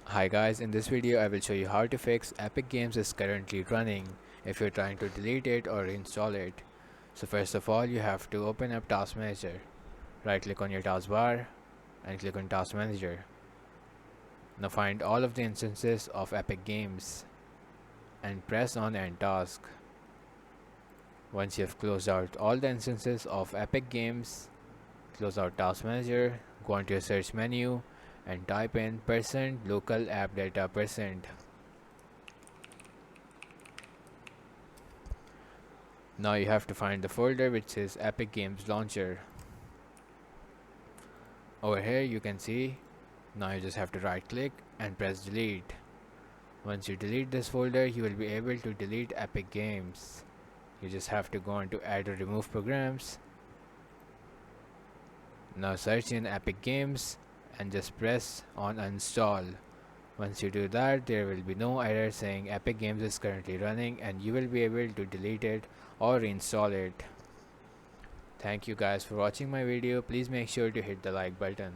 Hi guys, in this video I will show you how to fix Epic Games is currently running if you're trying to delete it or install it. So first of all, you have to open up Task Manager. Right click on your taskbar and click on Task Manager. Now find all of the instances of Epic Games and press on End Task. Once you have closed out all the instances of Epic Games, close out Task Manager, go onto your search menu and type in %local app data %. Now you have to find the folder which says Epic Games Launcher. Over here you can see, now you just have to right click and press delete. Once you delete this folder, you will be able to delete Epic Games. You just have to go into add or remove programs. Now search in Epic Games and just press on uninstall. Once you do that, there will be no error saying Epic Games is currently running and you will be able to delete it or reinstall it. Thank you guys for watching my video. Please make sure to hit the like button.